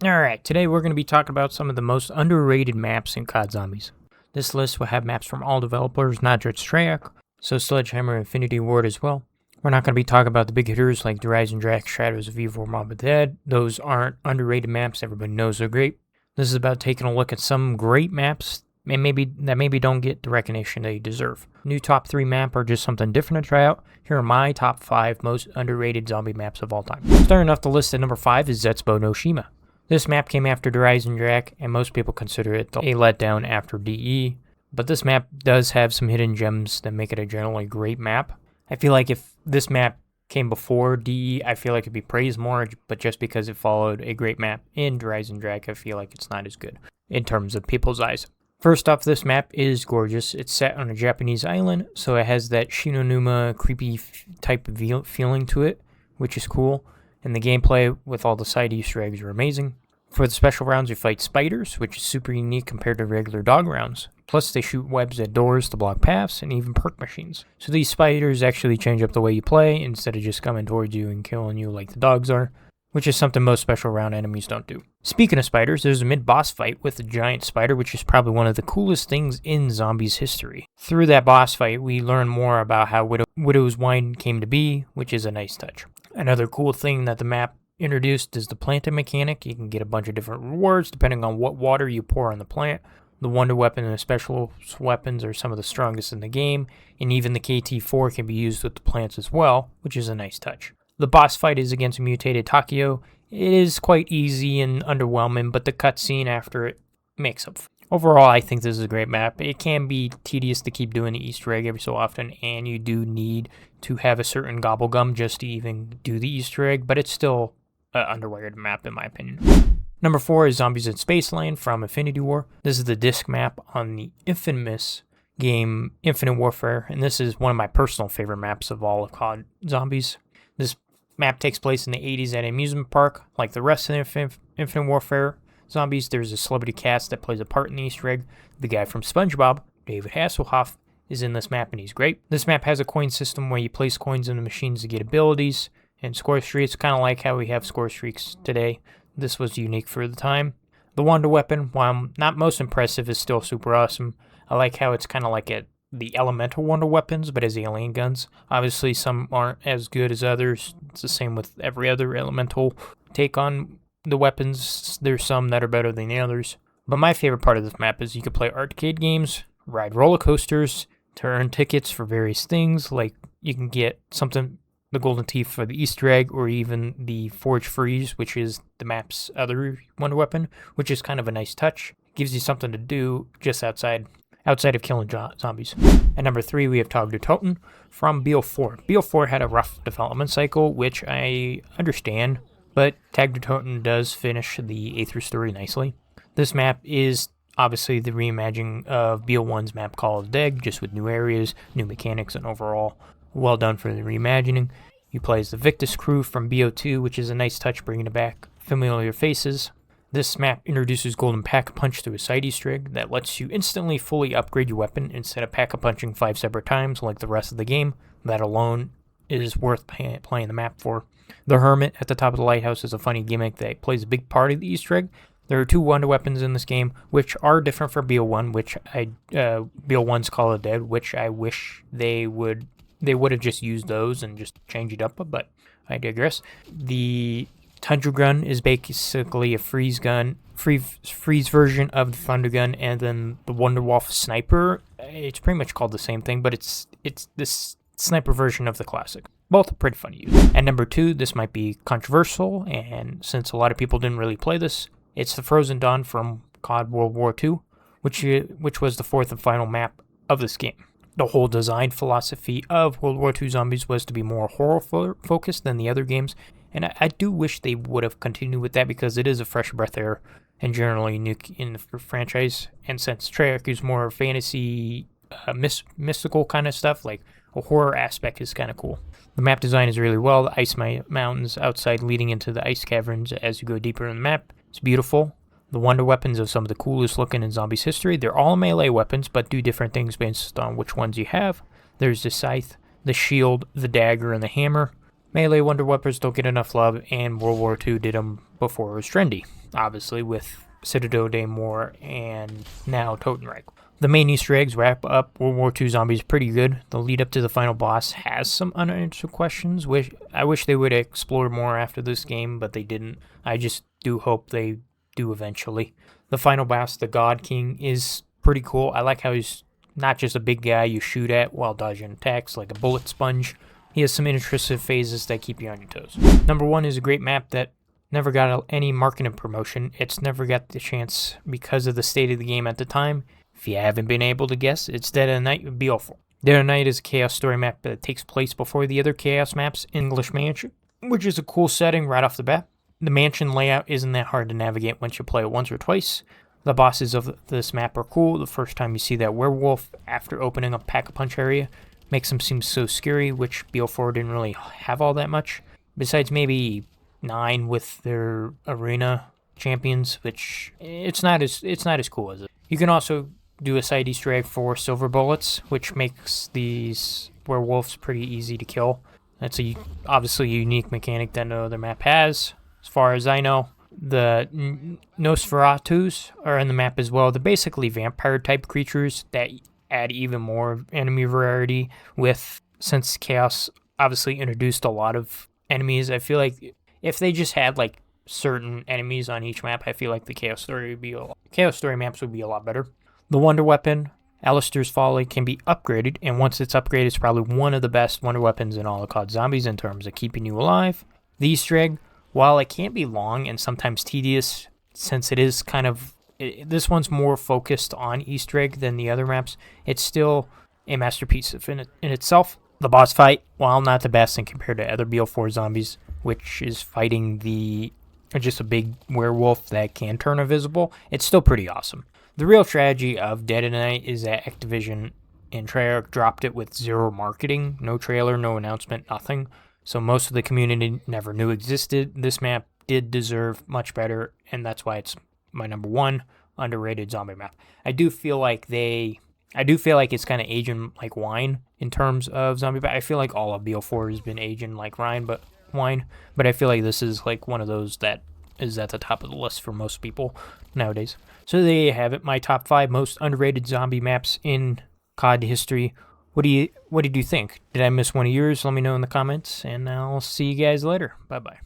Alright, today we're going to be talking about some of the most underrated maps in COD Zombies. This list will have maps from all developers, not just Treyarch, so Sledgehammer and Infinity Ward as well. We're not going to be talking about the big hitters like the Horizon Drac, Shadows of Evil, or Mob of the Dead. Those aren't underrated maps, everybody knows they're great. This is about taking a look at some great maps and maybe don't get the recognition they deserve. New top 3 map or just something different to try out. Here are my top 5 most underrated zombie maps of all time. Starting off the list at number 5 is Zetsubou no Shima. This map came after Horizon Drac, and most people consider it a letdown after DE, but this map does have some hidden gems that make it a generally great map. I feel like if this map came before DE, I feel like it'd be praised more, but just because it followed a great map in Horizon Drac, I feel like it's not as good in terms of people's eyes. First off, this map is gorgeous. It's set on a Japanese island, so it has that Shinonuma creepy type of feeling to it, which is cool. And the gameplay with all the side Easter eggs are amazing. For the special rounds, you fight spiders, which is super unique compared to regular dog rounds. Plus, they shoot webs at doors to block paths, and even perk machines. So these spiders actually change up the way you play, instead of just coming towards you and killing you like the dogs are, which is something most special round enemies don't do. Speaking of spiders, there's a mid-boss fight with a giant spider, which is probably one of the coolest things in Zombies history. Through that boss fight, we learn more about how Widow's Wine came to be, which is a nice touch. Another cool thing that the map introduced is the planting mechanic. You can get a bunch of different rewards depending on what water you pour on the plant. The wonder weapon and the special weapons are some of the strongest in the game, and even the KT-4 can be used with the plants as well, which is a nice touch. The boss fight is against a mutated Takeo. It is quite easy and underwhelming, but the cutscene after it makes up for it. Overall, I think this is a great map. It can be tedious to keep doing the Easter egg every so often, and you do need to have a certain gobble gum just to even do the Easter egg, but it's still an underrated map in my opinion. Number 4 is Zombies in Spaceland from Infinity War. This is the disc map on the infamous game Infinite Warfare, and this is one of my personal favorite maps of all of COD Zombies. This map takes place in the 80s at an amusement park. Like the rest of the Infinite Warfare Zombies, there's a celebrity cast that plays a part in the Easter egg. The guy from SpongeBob, David Hasselhoff, is in this map and he's great. This map has a coin system where you place coins in the machines to get abilities and score streaks, kind of like how we have score streaks today. This was unique for the time. The wonder weapon, while not most impressive, is still super awesome. I like how it's kind of like the elemental wonder weapons, but as alien guns. Obviously, some aren't as good as others. It's the same with every other elemental take on the weapons. There's some that are better than the others. But my favorite part of this map is you can play arcade games, ride roller coasters, to earn tickets for various things. Like you can get something, the golden teeth for the Easter egg, or even the Forge Freeze, which is the map's other wonder weapon, which is kind of a nice touch. Gives you something to do just outside of killing zombies. At number 3, we have Toten from BO4. BO4 had a rough development cycle, which I understand, but Toten does finish the Aether story nicely. This map is obviously the reimagining of BO1's map Call of the Dead, just with new areas, new mechanics, and overall well done for the reimagining. You play as the Victus crew from BO2, which is a nice touch bringing it back. Familiar faces. This map introduces Golden Pack-a-Punch through a side Easter egg that lets you instantly fully upgrade your weapon instead of pack-a-punching 5 separate times like the rest of the game. That alone is worth playing the map for. The Hermit at the top of the lighthouse is a funny gimmick that plays a big part of the Easter egg. There are 2 wonder weapons in this game, which are different from BO1, BO1's Call of the Dead, which I wish they would have just used those and just changed it up, but I digress. The Tundra gun is basically a freeze version of the Thunder gun, and then the Wonderwolf sniper, it's pretty much called the same thing, but it's this sniper version of the classic. Both are pretty fun to use. At number 2, this might be controversial, and since a lot of people didn't really play this, it's the Frozen Dawn from COD World War II, which was the 4th and final map of this game. The whole design philosophy of World War II Zombies was to be more horror-focused than the other games, and I do wish they would have continued with that because it is a fresh breath of air and generally unique in the franchise. And since Treyarch is more fantasy, mystical kind of stuff, like a horror aspect is kind of cool. The map design is really well. The ice mountains outside leading into the ice caverns as you go deeper in the map. It's beautiful. The wonder weapons are some of the coolest looking in Zombies history. They're all melee weapons, but do different things based on which ones you have. There's the scythe, the shield, the dagger, and the hammer. Melee wonder weapons don't get enough love, and World War II did them before it was trendy. obviously, with Citadel Day More and now Toten. The main Easter eggs wrap up World War II Zombies pretty good. The lead up to the final boss has some unanswered questions, which I wish they would explore more after this game, but they didn't. I just do hope they do eventually. The final boss, the God King, is pretty cool. I like how he's not just a big guy you shoot at while dodging attacks like a bullet sponge. He has some interesting phases that keep you on your toes. Number 1 is a great map that never got any marketing promotion. It's never got the chance because of the state of the game at the time. If you haven't been able to guess, it's Dead of Night with Beautiful. Dead of Night is a Chaos story map that takes place before the other Chaos maps in English Mansion, which is a cool setting right off the bat. The mansion layout isn't that hard to navigate once you play it once or twice. The bosses of this map are cool. The first time you see that werewolf after opening a Pack-a-Punch area makes them seem so scary, which BO4 didn't really have all that much. Besides maybe 9 with their arena champions, which it's not as cool as it. You can also do a side Easter egg for silver bullets, which makes these werewolves pretty easy to kill. That's obviously a unique mechanic that no other map has, as far as I know. The Nosferatus are in the map as well. They're basically vampire-type creatures that add even more enemy variety since Chaos obviously introduced a lot of enemies. I feel like if they just had like certain enemies on each map, I feel like the Chaos Story maps would be a lot better. The Wonder Weapon, Alistair's Folly, can be upgraded, and once it's upgraded, it's probably one of the best Wonder Weapons in all of COD Zombies in terms of keeping you alive. The Easter egg, while it can be long and sometimes tedious, since it is this one's more focused on Easter egg than the other maps, it's still a masterpiece in itself. The boss fight, while not the best and compared to other BO4 zombies, which is fighting just a big werewolf that can turn invisible, it's still pretty awesome. The real tragedy of Dead of Night is that Activision and Treyarch dropped it with zero marketing, no trailer, no announcement, nothing. So most of the community never knew existed. This map did deserve much better, and that's why it's my number 1 underrated zombie map. I do feel like it's kind of aging like wine in terms of zombie map. I feel like all of BO4 has been aging like wine, but I feel like this is like one of those that is at the top of the list for most people nowadays. So there you have it, my top 5 most underrated zombie maps in COD history. What did you think? Did I miss one of yours? Let me know in the comments, and I'll see you guys later. Bye-bye.